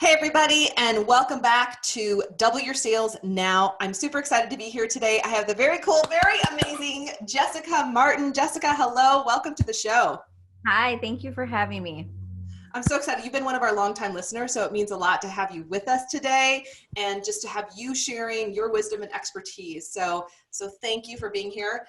Hey everybody, and welcome back to Double Your Sales Now. I'm super excited to be here today. I have the very cool, very amazing Jessica Martin. Jessica, hello. Welcome to the show. Hi, thank you for having me. I'm so excited. You've been one of our longtime listeners, so it means a lot to have you with us today and just to have you sharing your wisdom and expertise. So thank you for being here.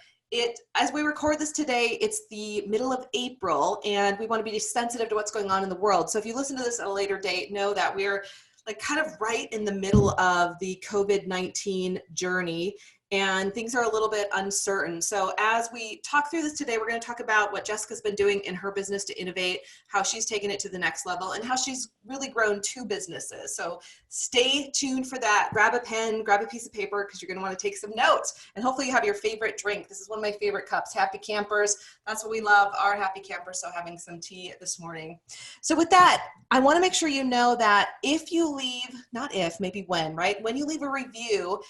As we record this today, it's the middle of April, and we want to be sensitive to what's going on in the world. So if you listen to this at a later date, know that we're like kind of right in the middle of the COVID-19 journey, and things are a little bit uncertain. So as we talk through this today, we're going to talk about what Jessica's been doing in her business to innovate, how she's taken it to the next level, and how she's really grown two businesses. So stay tuned for that. Grab a pen, grab a piece of paper, because you're going to want to take some notes. And hopefully you have your favorite drink. This is one of my favorite cups, Happy Campers. That's what we love, our Happy Campers. So having some tea this morning. So with that, I want to make sure you know that if you leave, not if, maybe when, right? When you leave a review,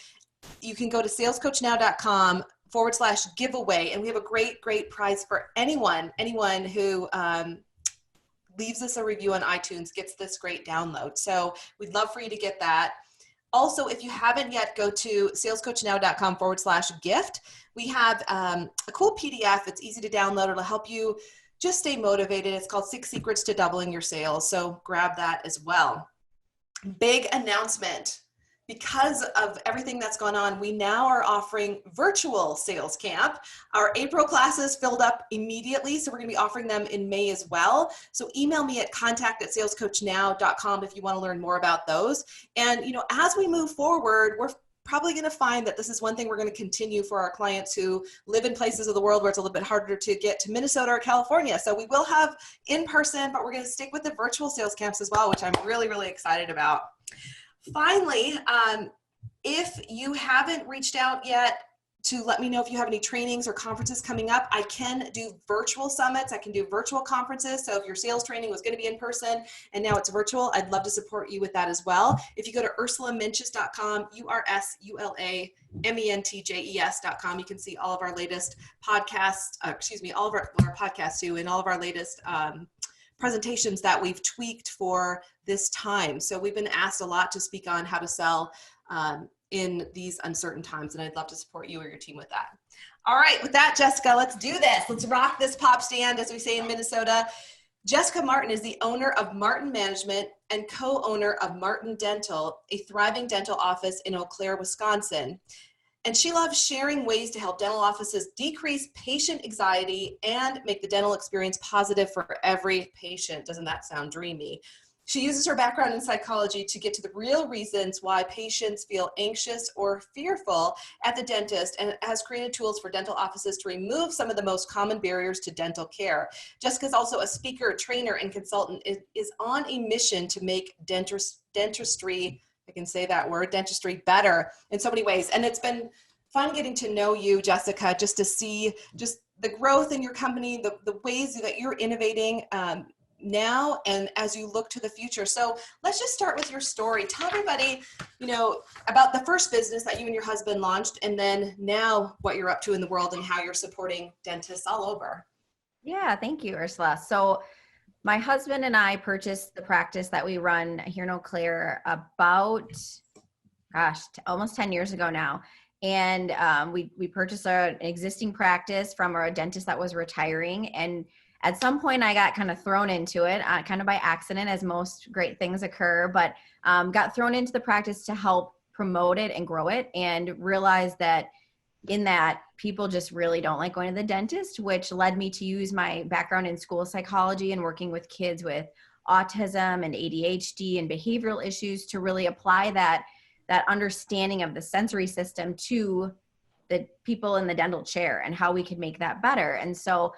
you can go to salescoachnow.com/giveaway. And we have a great prize for anyone who leaves us a review on iTunes gets this great download. So we'd love for you to get that. Also, if you haven't yet, go to salescoachnow.com/gift. We have a cool PDF. It's easy to download. It'll help you just stay motivated. It's called 6 Secrets to Doubling Your Sales. So grab that as well. Big announcement. Because of everything that's gone on, we now are offering virtual sales camp. Our April classes filled up immediately, so we're going to be offering them in May as well. So email me at contact@salescoachnow.com if you want to learn more about those. And as we move forward, we're probably going to find that this is one thing we're going to continue for our clients who live in places of the world where it's a little bit harder to get to Minnesota or California. So we will have in person, but we're going to stick with the virtual sales camps as well, which I'm really excited about. Finally, if you haven't reached out yet to let me know if you have any trainings or conferences coming up, I can do virtual summits. I can do virtual conferences. So if your sales training was going to be in person and now it's virtual, I'd love to support you with that as well. If you go to UrsulaMentjes.com, UrsulaMentjes.com, you can see all of our latest podcasts, all of our podcasts too, and all of our latest presentations that we've tweaked for this time. So we've been asked a lot to speak on how to sell in these uncertain times, and I'd love to support you or your team with that. All right, with that, Jessica, let's do this. Let's rock this pop stand, as we say in Minnesota. Jessica Martin is the owner of Martin Management and co-owner of Martin Dental, a thriving dental office in Eau Claire, Wisconsin. And she loves sharing ways to help dental offices decrease patient anxiety and make the dental experience positive for every patient. Doesn't that sound dreamy? She uses her background in psychology to get to the real reasons why patients feel anxious or fearful at the dentist, and has created tools for dental offices to remove some of the most common barriers to dental care. Jessica is also a speaker, trainer, and consultant, is on a mission to make dentistry, I can say that word, dentistry, better in so many ways. And it's been fun getting to know you, Jessica, just to see just the growth in your company, the ways that you're innovating now and as you look to the future. So let's just start with your story. Tell everybody, about the first business that you and your husband launched, and then now what you're up to in the world and how you're supporting dentists all over. Yeah, thank you, Ursula. So my husband and I purchased the practice that we run here in Eau Claire about, almost 10 years ago now. And we purchased an existing practice from a dentist that was retiring. And at some point I got kind of thrown into it, kind of by accident, as most great things occur, but got thrown into the practice to help promote it and grow it, and realized that in that people just really don't like going to the dentist, which led me to use my background in school psychology and working with kids with autism and ADHD and behavioral issues to really apply that understanding of the sensory system to the people in the dental chair and how we could make that better. And so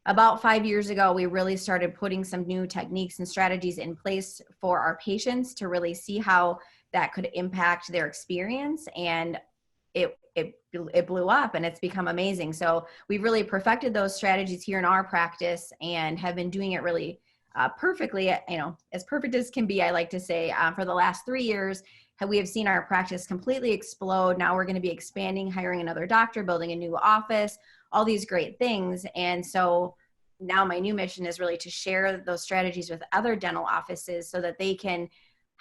about 5 years ago, we really started putting some new techniques and strategies in place for our patients to really see how that could impact their experience. And it blew up, and it's become amazing. So we've really perfected those strategies here in our practice and have been doing it really perfectly, as perfect as can be, I like to say, for the last 3 years. We have seen our practice completely explode. Now we're going to be expanding, hiring another doctor, building a new office, all these great things. And so now my new mission is really to share those strategies with other dental offices so that they can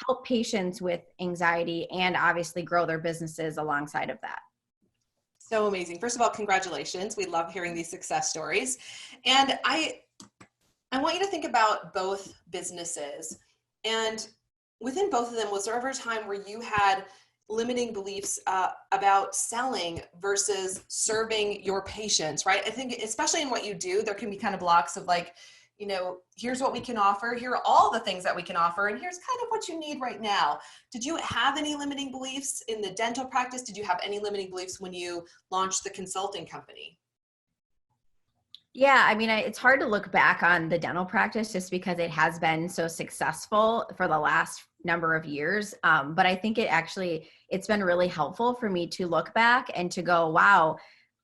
help patients with anxiety and obviously grow their businesses alongside of that. So amazing. First of all, congratulations. We love hearing these success stories. And I want you to think about both businesses. And within both of them, was there ever a time where you had limiting beliefs about selling versus serving your patients, right? I think especially in what you do, there can be kind of blocks of like, you know, here's what we can offer. Here are all the things that we can offer. And here's kind of what you need right now. Did you have any limiting beliefs in the dental practice? Did you have any limiting beliefs when you launched the consulting company? Yeah, I mean, it's hard to look back on the dental practice just because it has been so successful for the last number of years. But I think it's been really helpful for me to look back and to go, wow,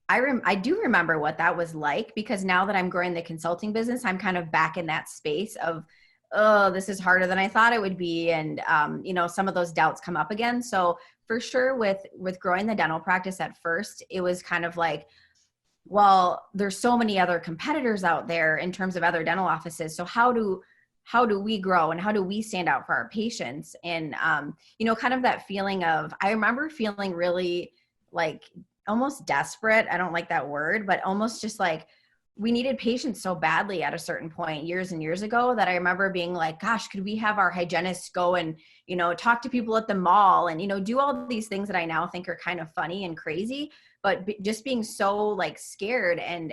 I do remember what that was like, because now that I'm growing the consulting business, I'm kind of back in that space of, oh, this is harder than I thought it would be. And, you know, some of those doubts come up again. So for sure with growing the dental practice at first, it was kind of like, well, there's so many other competitors out there in terms of other dental offices. So how do we grow and how do we stand out for our patients? And, you know, kind of that feeling of, I remember feeling really like almost desperate. I don't like that word, but almost just like we needed patients so badly at a certain point years and years ago that I remember being like, gosh, could we have our hygienists go and, you know, talk to people at the mall and, you know, do all these things that I now think are kind of funny and crazy, but just being so like scared and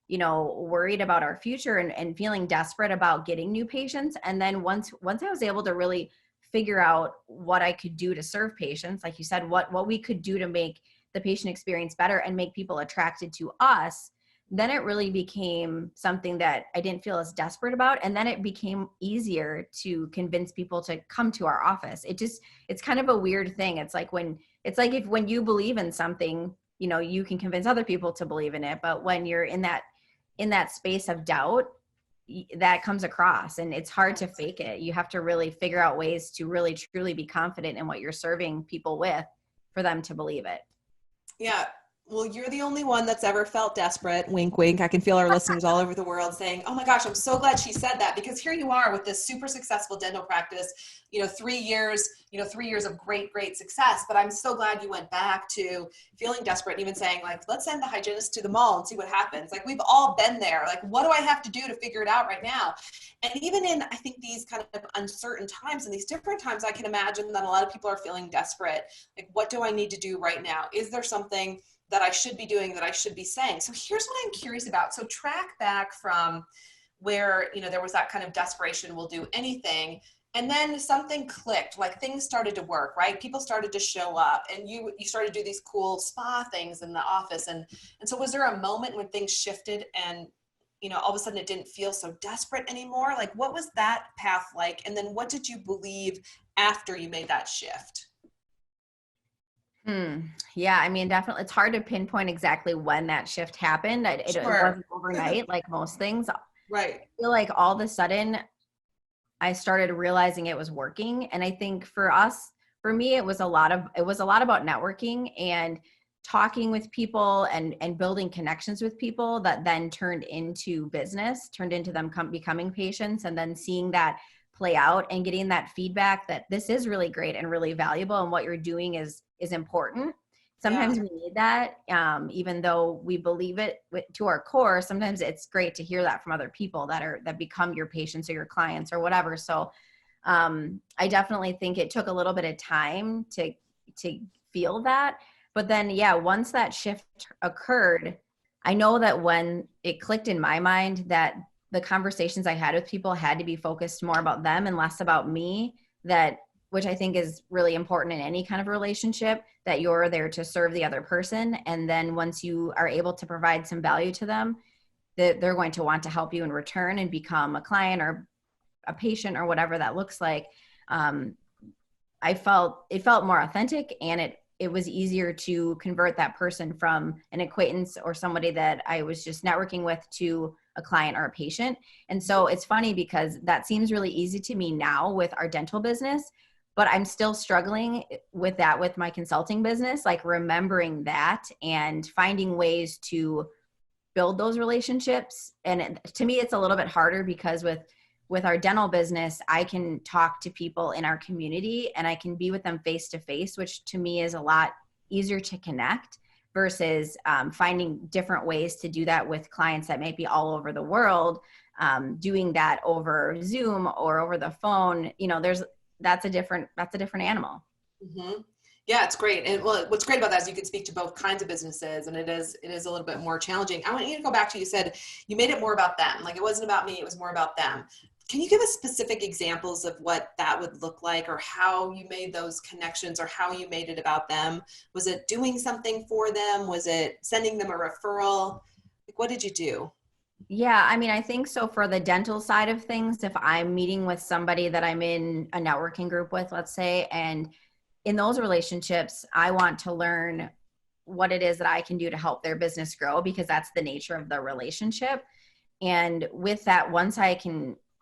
you know, worried about our future and feeling desperate about getting new patients. And then once I was able to really figure out what I could do to serve patients, like you said, what we could do to make the patient experience better and make people attracted to us, then it really became something that I didn't feel as desperate about. And then it became easier to convince people to come to our office. It's kind of a weird thing. It's like when you believe in something, you know, you can convince other people to believe in it. But when you're in that space of doubt, that comes across, and it's hard to fake it. You have to really figure out ways to really truly be confident in what you're serving people with for them to believe it. Yeah. Well, you're the only one that's ever felt desperate. Wink, wink. I can feel our listeners all over the world saying, oh my gosh, I'm so glad she said that, because here you are with this super successful dental practice, 3 years, 3 years of great, great success. But I'm so glad you went back to feeling desperate and even saying like, let's send the hygienist to the mall and see what happens. Like we've all been there. Like, what do I have to do to figure it out right now? And even in, I think, these kind of uncertain times and these different times, I can imagine that a lot of people are feeling desperate. Like, what do I need to do right now? Is there something that I should be doing, that I should be saying? So here's what I'm curious about. So track back from where, there was that kind of desperation, we'll do anything. And then something clicked, like things started to work, right? People started to show up and you started to do these cool spa things in the office. And so was there a moment when things shifted and, all of a sudden it didn't feel so desperate anymore? Like what was that path like? And then what did you believe after you made that shift? Yeah, I mean, definitely. It's hard to pinpoint exactly when that shift happened. It wasn't overnight, like most things. Right. I feel like all of a sudden I started realizing it was working. And I think for me, it was a lot about networking and talking with people and building connections with people that then turned into them becoming patients, and then seeing that play out and getting that feedback that this is really great and really valuable and what you're doing is important. Sometimes we need that, even though we believe it to our core. Sometimes it's great to hear that from other people that become your patients or your clients or whatever. So I definitely think it took a little bit of time to feel that. But then, once that shift occurred, I know that when it clicked in my mind that the conversations I had with people had to be focused more about them and less about me, which I think is really important in any kind of relationship, that you're there to serve the other person. And then once you are able to provide some value to them, that they're going to want to help you in return and become a client or a patient or whatever that looks like. It felt more authentic, and it was easier to convert that person from an acquaintance or somebody that I was just networking with to a client or a patient. And so it's funny because that seems really easy to me now with our dental business, but I'm still struggling with that with my consulting business, like remembering that and finding ways to build those relationships. And to me, it's a little bit harder because with with our dental business, I can talk to people in our community and I can be with them face to face, which to me is a lot easier to connect versus finding different ways to do that with clients that might be all over the world. Doing that over Zoom or over the phone, that's a different animal. Mm-hmm. Yeah, it's great. And well, what's great about that is you can speak to both kinds of businesses, and it is a little bit more challenging. I want you to go back to, you said you made it more about them. Like it wasn't about me, it was more about them. Can you give us specific examples of what that would look like, or how you made those connections, or how you made it about them? Was it doing something for them? Was it sending them a referral? Like, what did you do? Yeah, I mean, I think so for the dental side of things, if I'm meeting with somebody that I'm in a networking group with, let's say, and in those relationships, I want to learn what it is that I can do to help their business grow, because that's the nature of the relationship. And with that,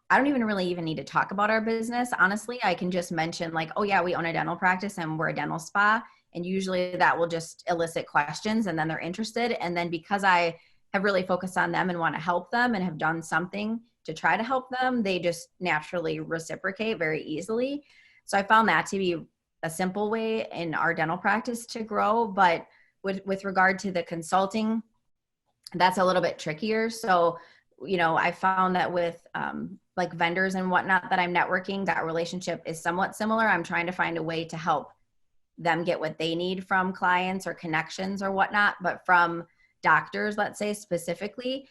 I don't even really need to talk about our business. Honestly, I can just mention like, oh yeah, we own a dental practice and we're a dental spa. And usually that will just elicit questions and then they're interested. And then because I have really focused on them and want to help them and have done something to try to help them, they just naturally reciprocate very easily. So I found that to be a simple way in our dental practice to grow. But with regard to the consulting, that's a little bit trickier. So, I found that with like vendors and whatnot that I'm networking, that relationship is somewhat similar. I'm trying to find a way to help them get what they need from clients or connections or whatnot. But from doctors, let's say specifically,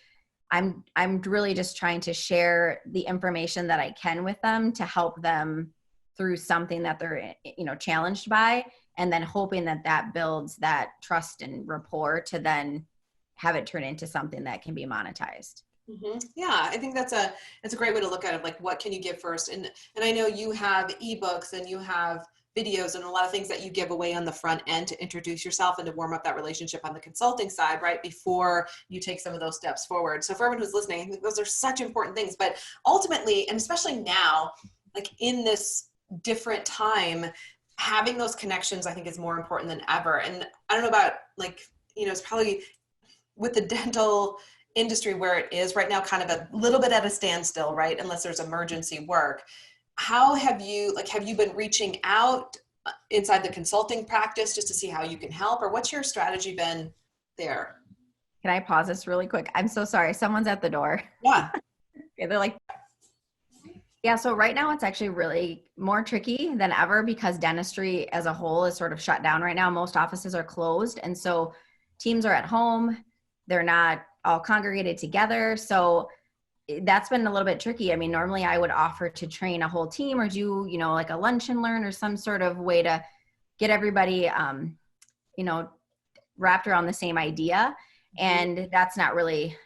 I'm really just trying to share the information that I can with them to help them through something that they're, challenged by, and then hoping that builds that trust and rapport to then have it turn into something that can be monetized. Mm-hmm. Yeah, I think that's a great way to look at it. Like, what can you give first? And I know you have ebooks and you have videos and a lot of things that you give away on the front end to introduce yourself and to warm up that relationship on the consulting side, right before you take some of those steps forward. So for everyone who's listening, I think those are such important things. But ultimately, and especially now, like in this different time, having those connections, I think, is more important than ever. And I don't know about it's probably with the dental industry where it is right now, kind of a little bit at a standstill, right? Unless there's emergency work. How have you been reaching out inside the consulting practice just to see how you can help, or what's your strategy been there? Can I pause this really quick? I'm so sorry. Someone's at the door. Yeah. Okay, they're like, yeah. So right now it's actually really more tricky than ever because dentistry as a whole is sort of shut down right now. Most offices are closed. And so teams are at home. They're not all congregated together. So that's been a little bit tricky. I mean, normally I would offer to train a whole team or do, like a lunch and learn or some sort of way to get everybody, wrapped around the same idea. And that's not really,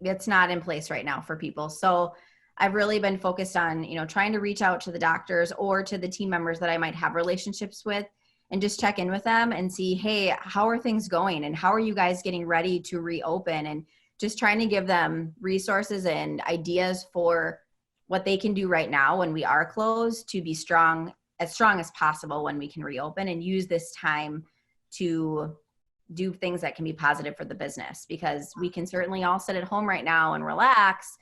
it's not in place right now for people. So I've really been focused on, trying to reach out to the doctors or to the team members that I might have relationships with and just check in with them and see, hey, how are things going? And how are you guys getting ready to reopen? And just trying to give them resources and ideas for what they can do right now when we are closed to be strong as possible when we can reopen, and use this time to do things that can be positive for the business, because we can certainly all sit at home right now and relax.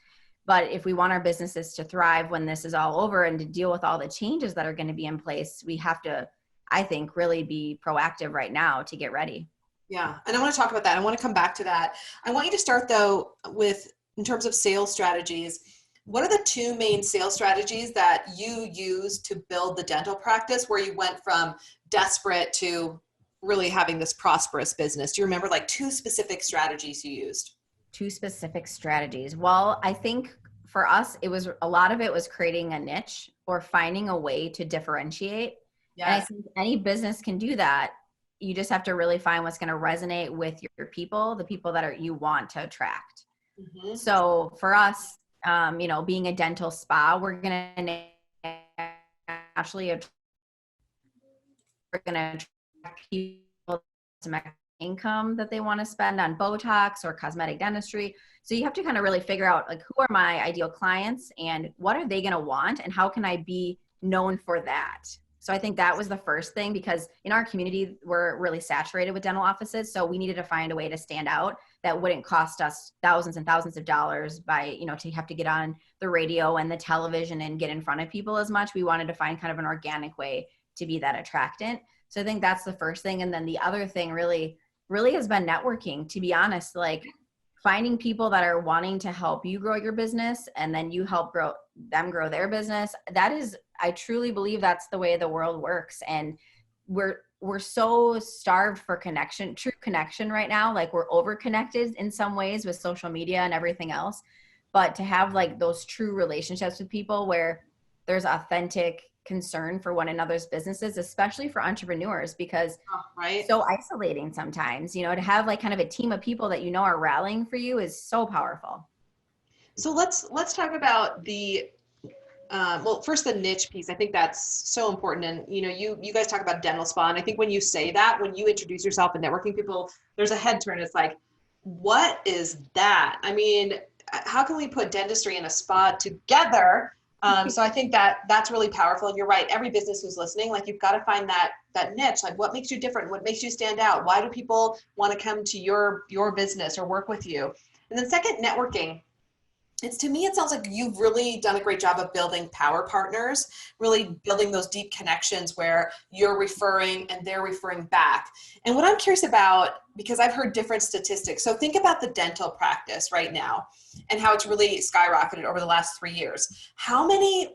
But if we want our businesses to thrive when this is all over and to deal with all the changes that are going to be in place, we have to, I think, really be proactive right now to get ready. Yeah. And I want to talk about that. I want to come back to that. I want you to start though with, in terms of sales strategies, what are the two main sales strategies that you use to build the dental practice where you went from desperate to really having this prosperous business? Do you remember like two specific strategies you used? Two specific strategies. Well, I think for us, a lot of it was creating a niche or finding a way to differentiate. Yes. And I think any business can do that. You just have to really find what's going to resonate with your people, the people that you want to attract. Mm-hmm. So for us, being a dental spa, we're going to attract people to make income that they want to spend on Botox or cosmetic dentistry. So you have to kind of really figure out, like, who are my ideal clients and what are they going to want and how can I be known for that? So I think that was the first thing, because in our community, we're really saturated with dental offices. So we needed to find a way to stand out that wouldn't cost us thousands and thousands of dollars by, to have to get on the radio and the television and get in front of people as much. We wanted to find kind of an organic way to be that attractant. So I think that's the first thing. And then the other thing really has been networking, to be honest, like finding people that are wanting to help you grow your business, and then you help them grow their business. That is, I truly believe that's the way the world works. And we're so starved for connection, true connection right now. Like we're over connected in some ways with social media and everything else, but to have like those true relationships with people where there's authentic concern for one another's businesses, especially for entrepreneurs, because it's so isolating sometimes, to have like kind of a team of people that are rallying for you is so powerful. So let's talk about the well, first the niche piece. I think that's so important. And you guys talk about dental spa, and I think when you say that, when you introduce yourself and networking people, there's a head turn. It's like, what is that? I mean, how can we put dentistry and a spa together? So I think that's really powerful. And you're right. Every business who's listening, like you've got to find that niche. Like what makes you different? What makes you stand out? Why do people want to come to your business or work with you? And then second, networking. To me, it sounds like you've really done a great job of building power partners, really building those deep connections where you're referring and they're referring back. And what I'm curious about, because I've heard different statistics. So think about the dental practice right now and how it's really skyrocketed over the last 3 years. How many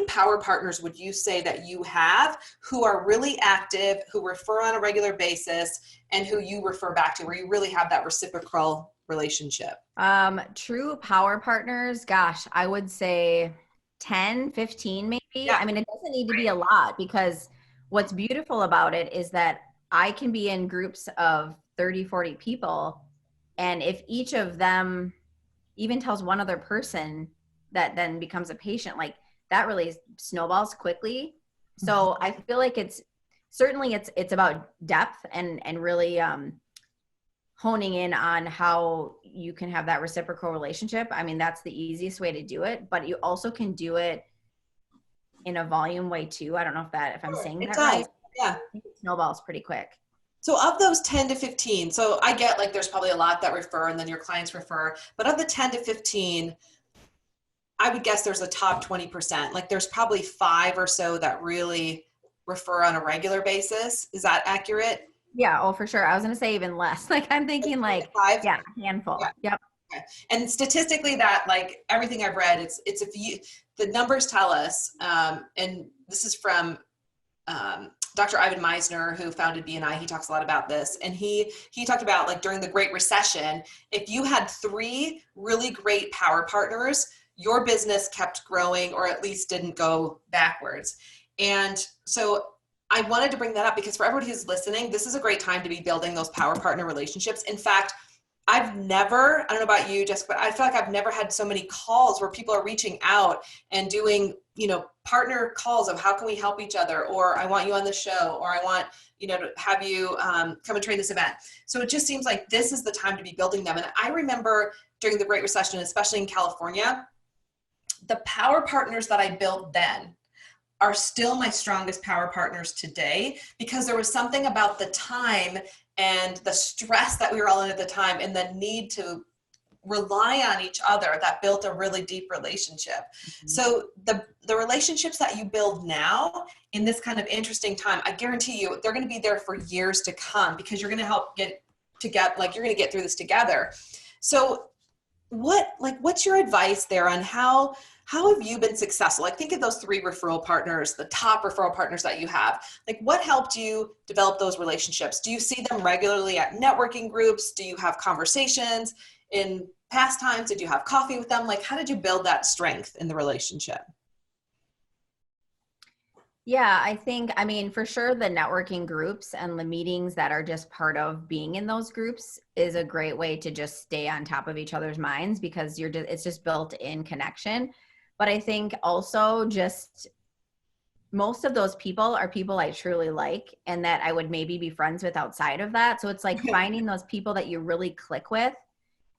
power partners would you say that you have who are really active, who refer on a regular basis, and who you refer back to, where you really have that reciprocal relationship? True power partners, gosh, I would say 10, 15 maybe. Yeah. I mean, it doesn't need to be a lot, because what's beautiful about it is that I can be in groups of 30, 40 people. And if each of them even tells one other person that then becomes a patient, like that really snowballs quickly. So I feel like it's about depth and really, honing in on how you can have that reciprocal relationship. I mean, that's the easiest way to do it, but you also can do it in a volume way too. I don't know if I'm saying that right. Yeah. It snowballs pretty quick. So of those 10 to 15, so I get like there's probably a lot that refer and then your clients refer, but of the 10 to 15, I would guess there's a top 20%. Like there's probably 5 or so that really refer on a regular basis. Is that accurate? Yeah. Oh, for sure. I was going to say even less. Like I'm thinking like 5? Yeah, a handful. Yeah. Yep. Okay. And statistically that, like everything I've read, it's the numbers tell us, and this is from Dr. Ivan Meisner, who founded BNI. He talks a lot about this. And he talked about like during the Great Recession, if you had 3 really great power partners, your business kept growing or at least didn't go backwards. And so I wanted to bring that up because for everybody who's listening, this is a great time to be building those power partner relationships. In fact, I don't know about you, Jessica, but I feel like I've never had so many calls where people are reaching out and doing, partner calls of how can we help each other, or I want you on the show, or I want, to have you come and train this event. So it just seems like this is the time to be building them. And I remember during the Great Recession, especially in California, the power partners that I built then are still my strongest power partners today, because there was something about the time and the stress that we were all in at the time and the need to rely on each other that built a really deep relationship. Mm-hmm. So the relationships that you build now in this kind of interesting time, I guarantee you they're going to be there for years to come, because you're going to help you're going to get through this together. So what's your advice there on how have you been successful? Like think of those 3 referral partners, the top referral partners that you have. Like what helped you develop those relationships? Do you see them regularly at networking groups? Do you have conversations in past times? Did you have coffee with them? Like how did you build that strength in the relationship? Yeah, I mean, for sure the networking groups and the meetings that are just part of being in those groups is a great way to just stay on top of each other's minds, because it's just built in connection. But I think also just most of those people are people I truly like and that I would maybe be friends with outside of that. So it's like finding those people that you really click with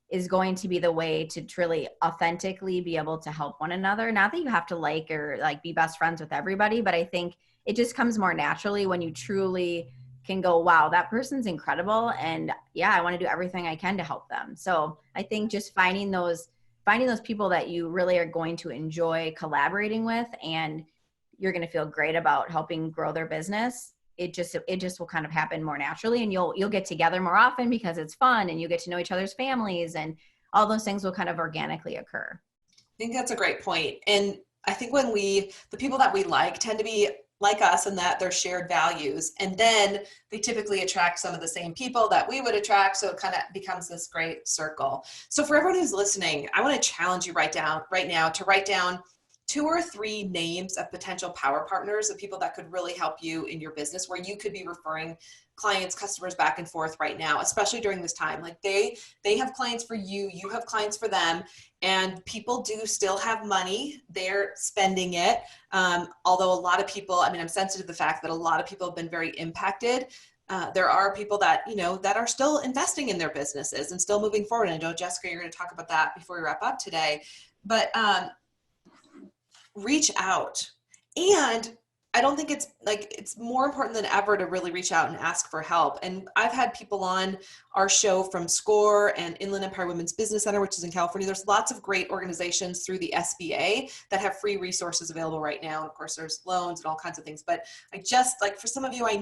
is going to be the way to truly authentically be able to help one another. Not that you have to be best friends with everybody, but I think it just comes more naturally when you truly can go, wow, that person's incredible. And yeah, I want to do everything I can to help them. So I think just finding those people that you really are going to enjoy collaborating with, and you're going to feel great about helping grow their business. It just will kind of happen more naturally, and you'll get together more often because it's fun and you get to know each other's families, and all those things will kind of organically occur. I think that's a great point. And I think when the people that we like tend to be like us in that they're shared values, and then they typically attract some of the same people that we would attract. So it kind of becomes this great circle. So for everyone who's listening, I want to challenge you right now to write down 2 or 3 names of potential power partners, of people that could really help you in your business, where you could be referring clients, customers back and forth right now, especially during this time. Like they have clients for you, you have clients for them, and people do still have money. They're spending it. Although a lot of people, I mean, I'm sensitive to the fact that a lot of people have been very impacted. There are people that, that are still investing in their businesses and still moving forward. And I know, Jessica, you're going to talk about that before we wrap up today, but reach out. And I don't think it's more important than ever to really reach out and ask for help. And I've had people on our show from SCORE and Inland Empire Women's Business Center, which is in California. There's lots of great organizations through the SBA that have free resources available right now. And of course, there's loans and all kinds of things. But I just, like, for some of you, I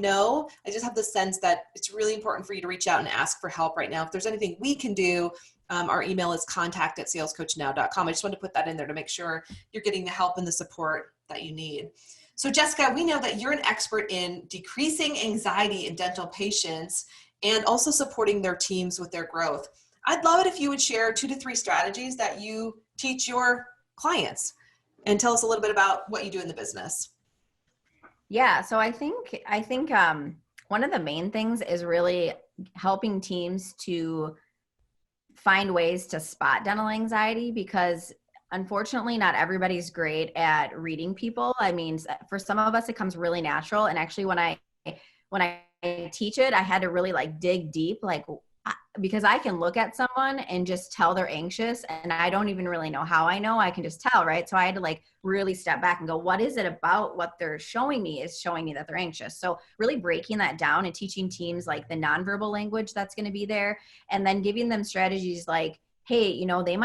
just have the sense that it's really important for you to reach out and ask for help right now. If there's anything we can do, our email is contact@salescoachnow.com. I just want to put that in there to make sure you're getting the help and the support that you need. So Jessica, we know that you're an expert in decreasing anxiety in dental patients and also supporting their teams with their growth. I'd love it if you would share 2 to 3 strategies that you teach your clients and tell us a little bit about what you do in the business. Yeah, so I think one of the main things is really helping teams to find ways to spot dental anxiety, because unfortunately, not everybody's great at reading people. I mean, for some of us, it comes really natural. And actually, when I teach it, I had to really dig deep, because I can look at someone and just tell they're anxious, and I don't even really know how I know. I can just tell, right? So I had to really step back and go, what is it about what they're showing me is showing me that they're anxious? So really breaking that down and teaching teams the nonverbal language that's going to be there, and then giving them strategies like, hey, they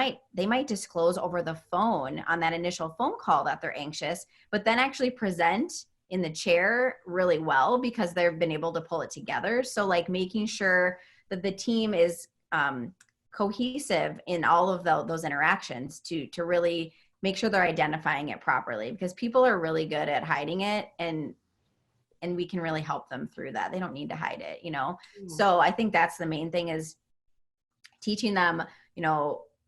might disclose over the phone on that initial phone call that they're anxious, but then actually present in the chair really well because they've been able to pull it together. So making sure that the team is cohesive in all of those interactions to really make sure they're identifying it properly, because people are really good at hiding it, and we can really help them through that. They don't need to hide it, So I think that's the main thing, is teaching them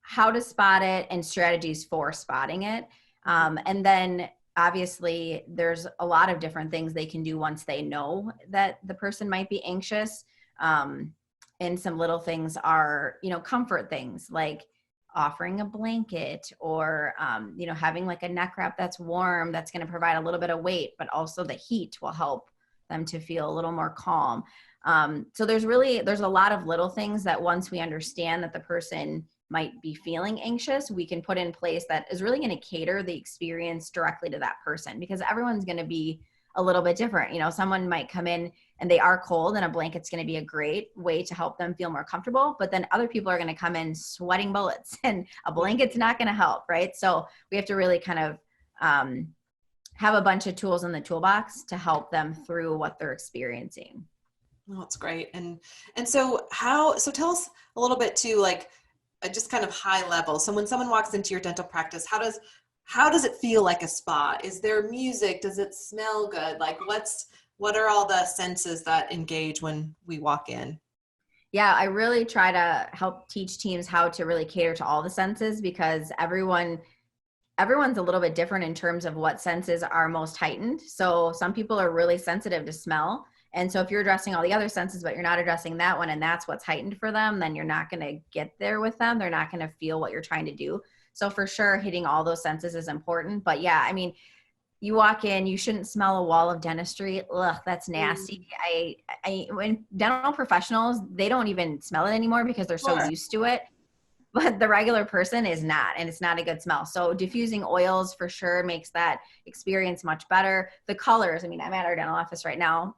how to spot it and strategies for spotting it. And then obviously there's a lot of different things they can do once they know that the person might be anxious. And some little things are, comfort things like offering a blanket, or, having a neck wrap that's warm, that's going to provide a little bit of weight, but also the heat will help them to feel a little more calm. So there's a lot of little things that once we understand that the person might be feeling anxious, we can put in place that is really going to cater the experience directly to that person, because everyone's going to be a little bit different. Someone might come in and they are cold, and a blanket's going to be a great way to help them feel more comfortable. But then other people are going to come in sweating bullets, and a blanket's not going to help, right? So we have to really kind of have a bunch of tools in the toolbox to help them through what they're experiencing. Oh, that's great. And so tell us a little bit too, just kind of high level. So when someone walks into your dental practice, how does it feel like a spa? Is there music? Does it smell good? What are all the senses that engage when we walk in? Yeah, I really try to help teach teams how to really cater to all the senses, because everyone's a little bit different in terms of what senses are most heightened. So some people are really sensitive to smell. And so if you're addressing all the other senses, but you're not addressing that one, and that's what's heightened for them, then you're not going to get there with them. They're not going to feel what you're trying to do. So for sure, hitting all those senses is important. But yeah, I mean, you walk in, you shouldn't smell a wall of dentistry. Ugh, that's nasty. When dental professionals, they don't even smell it anymore because they're so used to it. but the regular person is not, and it's not a good smell. So diffusing oils for sure makes that experience much better. The colors, I mean, I'm at our dental office right now.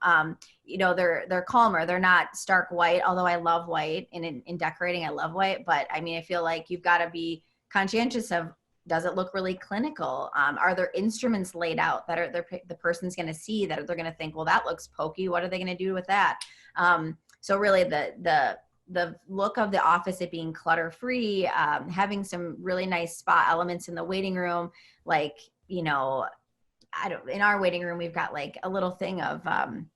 You know, they're calmer. They're not stark white, although I love white, and in decorating, I love white. But I mean, I feel like you've got to be conscientious of, does it look really clinical? Are there instruments laid out that the person's going to see that they're going to think, well, that looks pokey. What are they going to do with that? So really the look of the office, it being clutter free, having some really nice spa elements in the waiting room. Like, you know, in our waiting room, we've got like a little thing of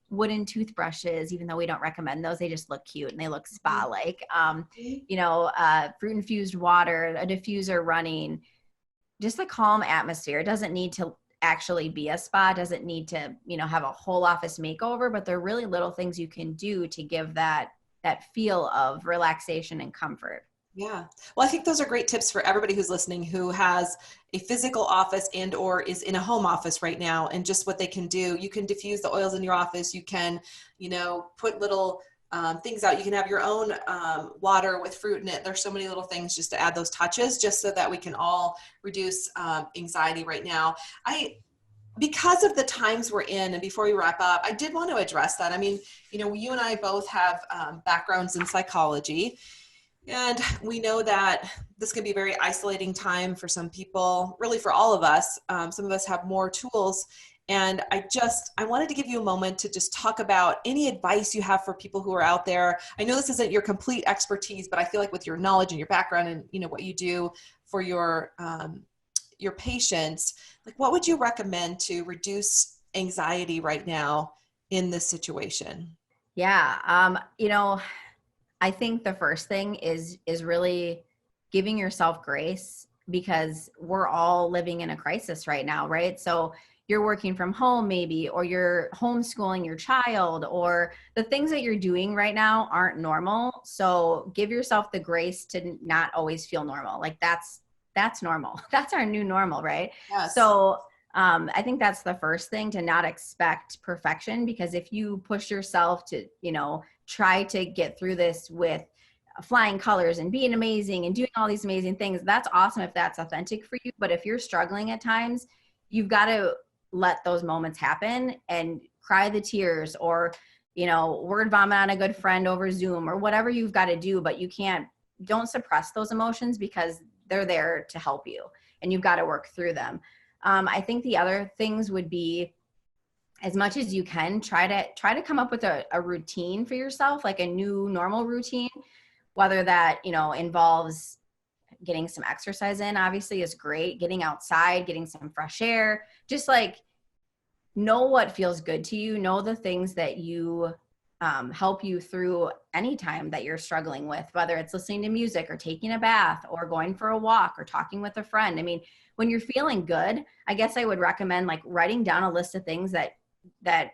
wooden toothbrushes, even though we don't recommend those, they just look cute and they look spa like, you know, fruit infused water, a diffuser running, just a calm atmosphere. It doesn't need to actually be a spa, doesn't need to, you know, have a whole office makeover, but there are really little things you can do to give that feel of relaxation and comfort. Yeah. Well, I think those are great tips for everybody who's listening, who has a physical office and or is in a home office right now, and just what they can do. You can diffuse the oils in your office. You can, you know, put little things out. You can have your own water with fruit in it. There's so many little things just to add those touches, just so that we can all reduce anxiety right now. Because of the times we're in, and before we wrap up, I did want to address that. I mean, you know, you and I both have backgrounds in psychology, and we know that this can be a very isolating time for some people, really for all of us. Some of us have more tools. And I wanted to give you a moment to just talk about any advice you have for people who are out there. I know this isn't your complete expertise, but I feel like with your knowledge and your background and, you know, what you do for your patients, like, what would you recommend to reduce anxiety right now in this situation? Yeah. You know, I think the first thing is really giving yourself grace, because we're all living in a crisis right now, right? So you're working from home maybe, or you're homeschooling your child, or the things that you're doing right now aren't normal. So give yourself the grace to not always feel normal. Like that's normal. That's our new normal, right? Yes. So I think that's the first thing, to not expect perfection, because if you push yourself to, you know, try to get through this with flying colors and being amazing and doing all these amazing things, that's awesome if that's authentic for you. But if you're struggling at times, you've got to let those moments happen and cry the tears, or, you know, word vomit on a good friend over Zoom, or whatever you've got to do. But don't suppress those emotions, because they're there to help you, and you've got to work through them. I think the other things would be, as much as you can, try to come up with a routine for yourself, like a new normal routine, whether that, you know, involves getting some exercise in, obviously is great, getting outside, getting some fresh air, just like know what feels good to you, know the things that you help you through any time that you're struggling with, whether it's listening to music or taking a bath or going for a walk or talking with a friend. I mean, when you're feeling good, I guess I would recommend like writing down a list of things that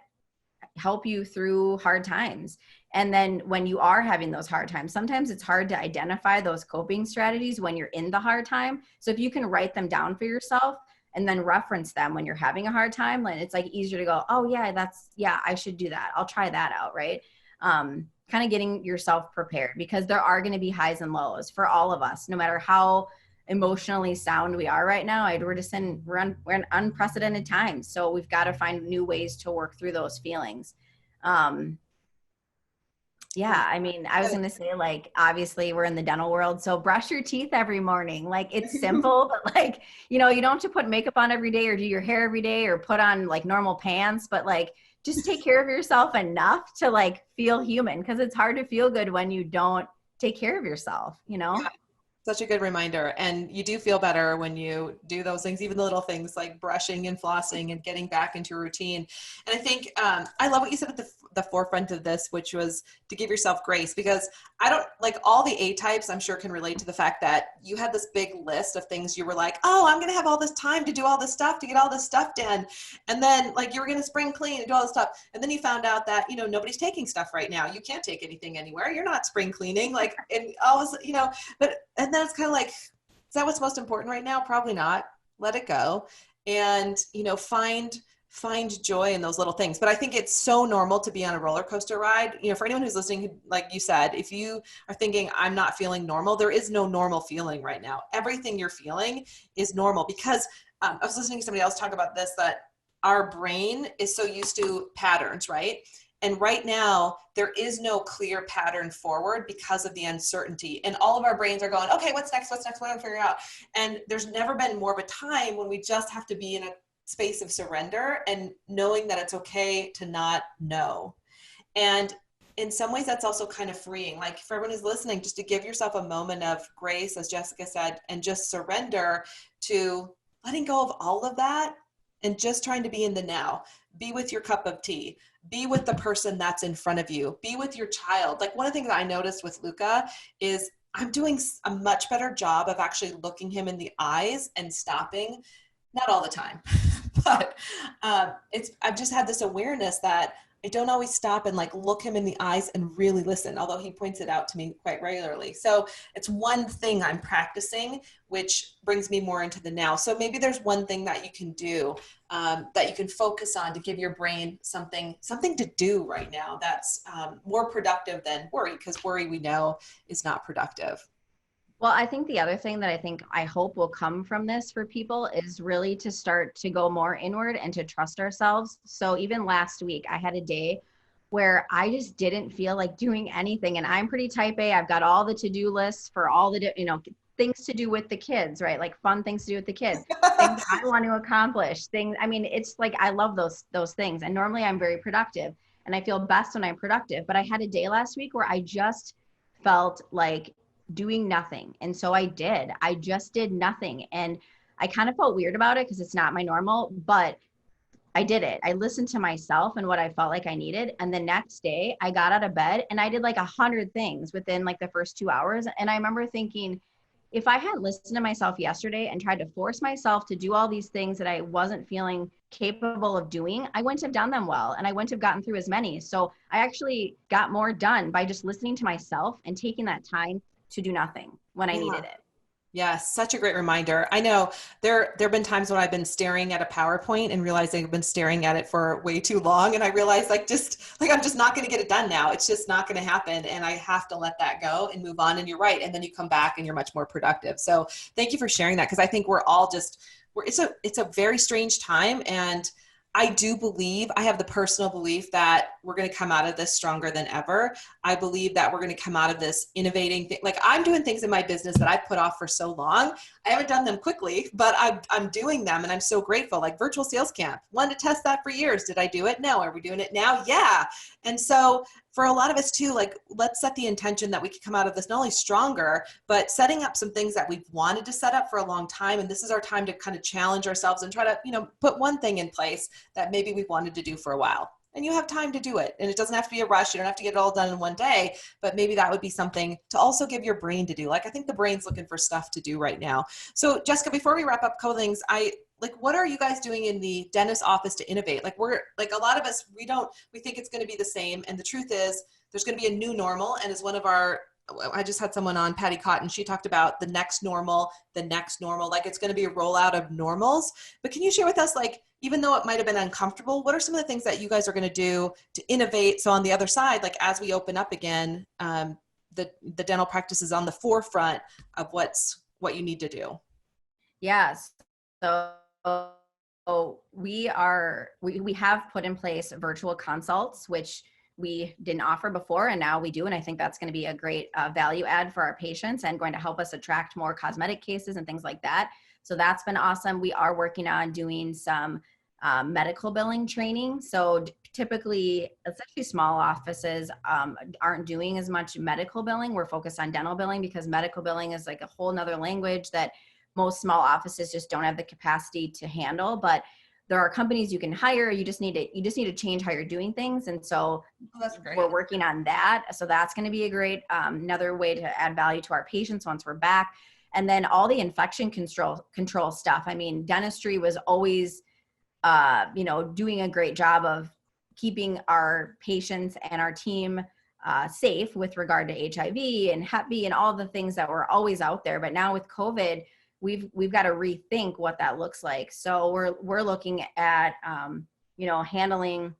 help you through hard times. And then when you are having those hard times, sometimes it's hard to identify those coping strategies when you're in the hard time. So if you can write them down for yourself and then reference them when you're having a hard time, then it's like easier to go, oh yeah, I should do that. I'll try that out, right? Kind of getting yourself prepared, because there are going to be highs and lows for all of us, no matter how emotionally sound we are right now. We're in unprecedented times. So we've got to find new ways to work through those feelings. Yeah, I mean, I was going to say, like, obviously we're in the dental world, so brush your teeth every morning. Like, it's simple, but like, you know, you don't have to put makeup on every day or do your hair every day or put on like normal pants, but like, just take care of yourself enough to like feel human, because it's hard to feel good when you don't take care of yourself, you know? Yeah. Such a good reminder. And you do feel better when you do those things, even the little things like brushing and flossing and getting back into a routine. And I think I love what you said at the forefront of this, which was to give yourself grace, because I don't, like, all the A types I'm sure can relate to the fact that you had this big list of things you were like, oh, I'm going to have all this time to do all this stuff, to get all this stuff done. And then like you were going to spring clean and do all this stuff. And then you found out that, you know, nobody's taking stuff right now. You can't take anything anywhere. You're not spring cleaning, like, and always, you know, and then it's kind of like, is that what's most important right now? Probably not. Let it go. And, you know, find find joy in those little things. But I think it's so normal to be on a roller coaster ride. You know, for anyone who's listening, like you said, if you are thinking I'm not feeling normal, there is no normal feeling right now. Everything you're feeling is normal, because I was listening to somebody else talk about this, that our brain is so used to patterns, right? And right now, there is no clear pattern forward because of the uncertainty. And all of our brains are going, okay, what's next? What's next? What do I figure out? And there's never been more of a time when we just have to be in a space of surrender and knowing that it's okay to not know. And in some ways, that's also kind of freeing. Like, for everyone who's listening, just to give yourself a moment of grace, as Jessica said, and just surrender to letting go of all of that and just trying to be in the now. Be with your cup of tea. Be with the person that's in front of you. Be with your child. Like, one of the things that I noticed with Luca is I'm doing a much better job of actually looking him in the eyes and stopping. Not all the time, but I've just had this awareness that I don't always stop and like look him in the eyes and really listen, although he points it out to me quite regularly. So it's one thing I'm practicing, which brings me more into the now. So maybe there's one thing that you can do, that you can focus on to give your brain something to do right now that's more productive than worry, because worry, we know, is not productive. Well, I think the other thing that I hope will come from this for people is really to start to go more inward and to trust ourselves. So even last week, I had a day where I just didn't feel like doing anything. And I'm pretty type A. I've got all the to-do lists for all the, things to do with the kids, right? Like fun things to do with the kids, things I want to accomplish, things. I mean, it's like, I love those things. And normally I'm very productive and I feel best when I'm productive. But I had a day last week where I just felt like doing nothing. And so I just did nothing. And I kind of felt weird about it because it's not my normal, but I did it. I listened to myself and what I felt like I needed. And the next day I got out of bed and I did like 100 things within like the first 2 hours. And I remember thinking, if I had listened to myself yesterday and tried to force myself to do all these things that I wasn't feeling capable of doing, I wouldn't have done them well. And I wouldn't have gotten through as many. So I actually got more done by just listening to myself and taking that time to do nothing when I needed it. Yeah, such a great reminder. I know there have been times when I've been staring at a PowerPoint and realizing I've been staring at it for way too long. And I realized I'm just not going to get it done now. It's just not going to happen. And I have to let that go and move on. And you're right. And then you come back and you're much more productive. So thank you for sharing that. Because I think it's a very strange time. And I have the personal belief that we're going to come out of this stronger than ever. I believe that we're going to come out of this innovating thing. Like, I'm doing things in my business that I put off for so long. I haven't done them quickly, but I'm doing them and I'm so grateful. Like virtual sales camp, wanted to test that for years. Did I do it? No. Are we doing it now? Yeah. And so for a lot of us too, like, let's set the intention that we can come out of this not only stronger, but setting up some things that we've wanted to set up for a long time. And this is our time to kind of challenge ourselves and try to, put one thing in place that maybe we've wanted to do for a while. And you have time to do it. And it doesn't have to be a rush. You don't have to get it all done in one day, but maybe that would be something to also give your brain to do. Like, I think the brain's looking for stuff to do right now. So Jessica, before we wrap up a couple things, what are you guys doing in the dentist office to innovate? Like, we're like, a lot of us, we think it's going to be the same. And the truth is there's going to be a new normal. And as I just had someone on, Patty Cotton, she talked about the next normal, like it's going to be a rollout of normals. But can you share with us, like, even though it might've been uncomfortable, what are some of the things that you guys are going to do to innovate? So on the other side, like as we open up again, the dental practice is on the forefront of what you need to do. Yes. So we have put in place virtual consults, which we didn't offer before, and now we do. And I think that's going to be a great value add for our patients and going to help us attract more cosmetic cases and things like that. So that's been awesome. We are working on doing some medical billing training. So typically, especially small offices aren't doing as much medical billing. We're focused on dental billing because medical billing is like a whole nother language that most small offices just don't have the capacity to handle. But there are companies you can hire. You just need to change how you're doing things. And so we're working on that. So that's going to be a great another way to add value to our patients once we're back. And then all the infection control stuff. I mean, dentistry was always, doing a great job of keeping our patients and our team safe with regard to HIV and Hep B and all the things that were always out there. But now with COVID, we've got to rethink what that looks like. So we're looking at handling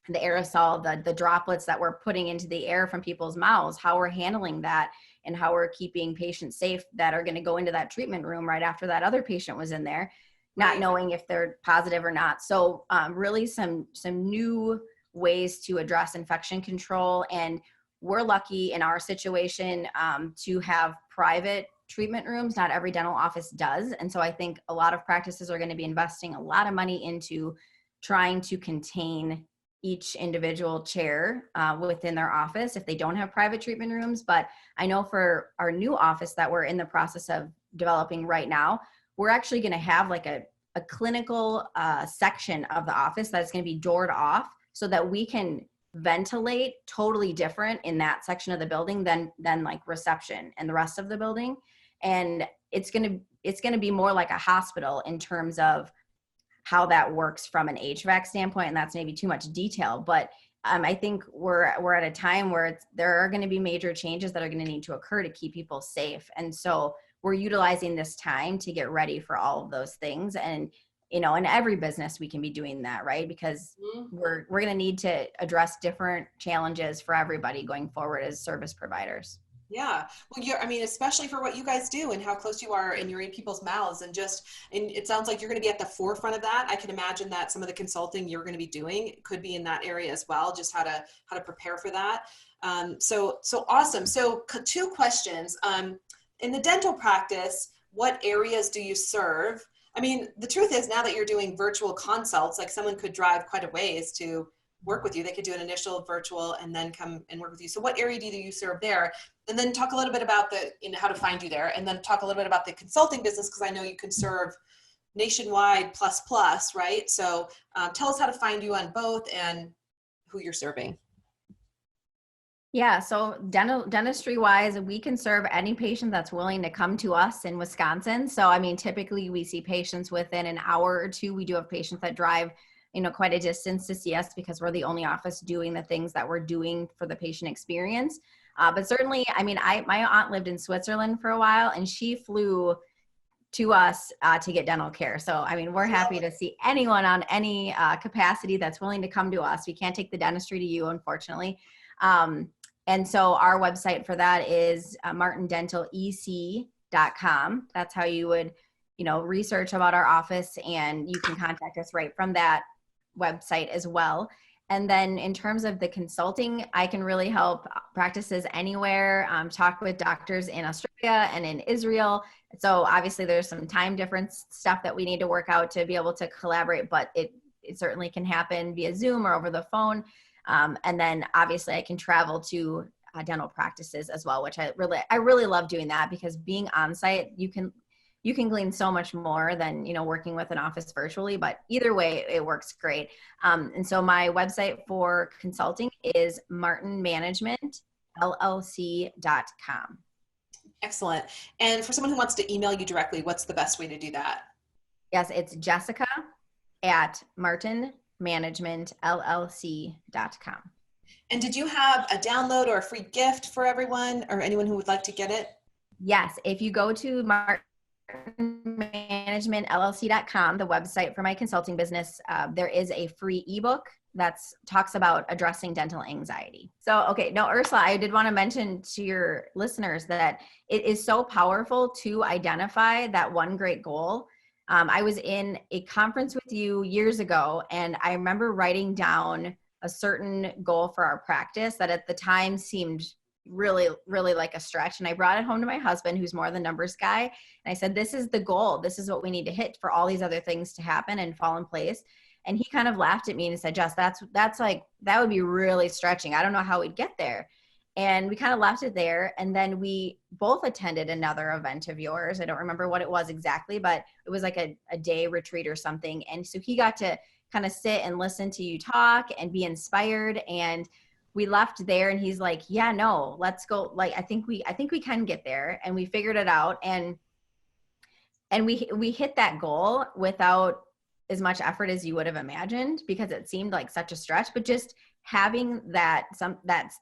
the aerosol, the droplets that we're putting into the air from people's mouths, how we're handling that, and how we're keeping patients safe that are going to go into that treatment room right after that other patient was in there, not knowing if they're positive or not. So really some new ways to address infection control. And we're lucky in our situation to have private treatment rooms. Not every dental office does. And so I think a lot of practices are going to be investing a lot of money into trying to contain each individual chair within their office if they don't have private treatment rooms. But I know for our new office that we're in the process of developing right now, we're actually going to have like a clinical section of the office that's going to be doored off so that we can ventilate totally different in that section of the building than like reception and the rest of the building. And it's going to be more like a hospital in terms of how that works from an HVAC standpoint. And that's maybe too much detail, but I think we're at a time where there are going to be major changes that are going to need to occur to keep people safe. And so we're utilizing this time to get ready for all of those things. And, in every business we can be doing that, right? Because we're going to need to address different challenges for everybody going forward as service providers. Yeah. Well, especially for what you guys do and how close you are and you're in people's mouths and it sounds like you're going to be at the forefront of that. I can imagine that some of the consulting you're going to be doing could be in that area as well, just how to prepare for that. So awesome. So 2 questions. In the dental practice, what areas do you serve? The truth is now that you're doing virtual consults, like someone could drive quite a ways to work with you. They could do an initial virtual and then come and work with you. So what area do you serve there? And then talk a little bit about how to find you there, and then talk a little bit about the consulting business, because I know you can serve nationwide plus, right? So tell us how to find you on both and who you're serving. Yeah, so dentistry wise, we can serve any patient that's willing to come to us in Wisconsin. So typically we see patients within an hour or 2. We do have patients that drive quite a distance to see us because we're the only office doing the things that we're doing for the patient experience. But certainly, my aunt lived in Switzerland for a while, and she flew to us to get dental care. So, we're happy to see anyone on any capacity that's willing to come to us. We can't take the dentistry to you, unfortunately. And so our website for that is martindentalec.com. That's how you would, research about our office, and you can contact us right from that website as well. And then in terms of the consulting, I can really help practices anywhere, talk with doctors in Australia and in Israel. So obviously there's some time difference stuff that we need to work out to be able to collaborate, but it certainly can happen via Zoom or over the phone. And then obviously I can travel to dental practices as well, which I really love doing that, because being on site, you can glean so much more than, working with an office virtually, but either way, it works great. And so my website for consulting is martinmanagementllc.com. Excellent. And for someone who wants to email you directly, what's the best way to do that? Yes, it's jessica@martinmanagementllc.com. And did you have a download or a free gift for everyone or anyone who would like to get it? Yes. If you go to martinmanagementllc.com, the website for my consulting business, there is a free ebook that talks about addressing dental anxiety. So, okay. Now, Ursula, I did want to mention to your listeners that it is so powerful to identify that one great goal. I was in a conference with you years ago, and I remember writing down a certain goal for our practice that at the time seemed really, really like a stretch. And I brought it home to my husband, who's more the numbers guy. And I said, this is the goal. This is what we need to hit for all these other things to happen and fall in place. And he kind of laughed at me and said, Jess, that's like, that would be really stretching. I don't know how we'd get there. And we kind of left it there. And then we both attended another event of yours. I don't remember what it was exactly, but it was like a day retreat or something. And so he got to kind of sit and listen to you talk and be inspired. And we left there and he's like, yeah, no, let's go. Like, I think we can get there. And we figured it out. And we hit that goal without as much effort as you would have imagined, because it seemed like such a stretch, but just having that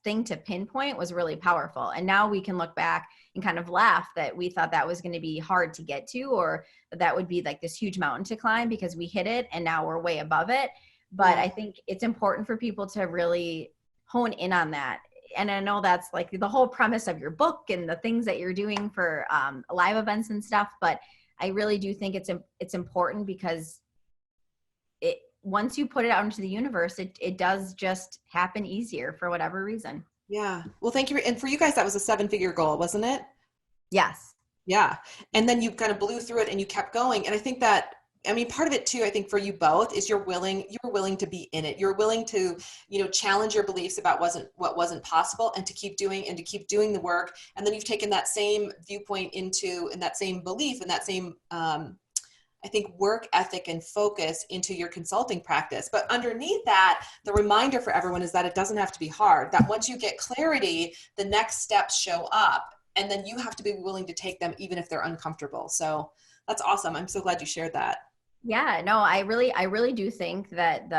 thing to pinpoint was really powerful. And now we can look back and kind of laugh that we thought that was going to be hard to get to, or that would be like this huge mountain to climb, because we hit it and now we're way above it. But I think it's important for people to really hone in on that. And I know that's like the whole premise of your book and the things that you're doing for live events and stuff. But I really do think it's important because once you put it out into the universe, it does just happen easier for whatever reason. Yeah. Well, thank you. And for you guys, that was a 7-figure goal, wasn't it? Yes. Yeah. And then you kind of blew through it and you kept going. And I think that, I mean, part of it too, I think for you both is you're willing to be in it. You're willing to, challenge your beliefs about what wasn't possible and to keep doing the work. And then you've taken that same viewpoint and that same belief and that same, I think, work ethic and focus into your consulting practice. But underneath that, the reminder for everyone is that it doesn't have to be hard, that once you get clarity, the next steps show up and then you have to be willing to take them even if they're uncomfortable. So that's awesome. I'm so glad you shared that. Yeah, no, I really do think that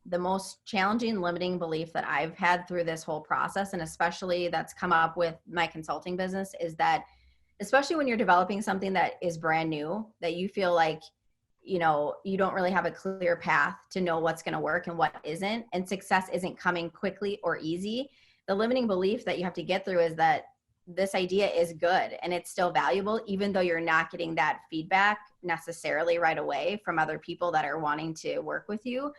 the most challenging limiting belief that I've had through this whole process, and especially that's come up with my consulting business, is that especially when you're developing something that is brand new, that you feel like, you don't really have a clear path to know what's going to work and what isn't, and success isn't coming quickly or easy. The limiting belief that you have to get through is that this idea is good and it's still valuable, even though you're not getting that feedback necessarily right away from other people that are wanting to work with you.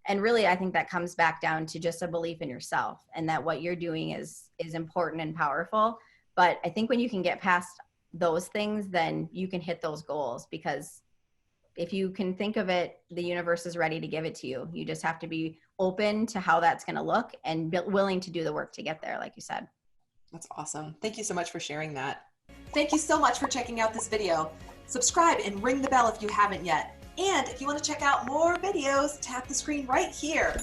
And really, I think that comes back down to just a belief in yourself and that what you're doing is important and powerful. But I think when you can get past those things, then you can hit those goals, because if you can think of it, the universe is ready to give it to you. You just have to be open to how that's going to look and willing to do the work to get there, like you said. That's awesome. Thank you so much for sharing that. Thank you so much for checking out this video. Subscribe and ring the bell if you haven't yet. And if you want to check out more videos, tap the screen right here.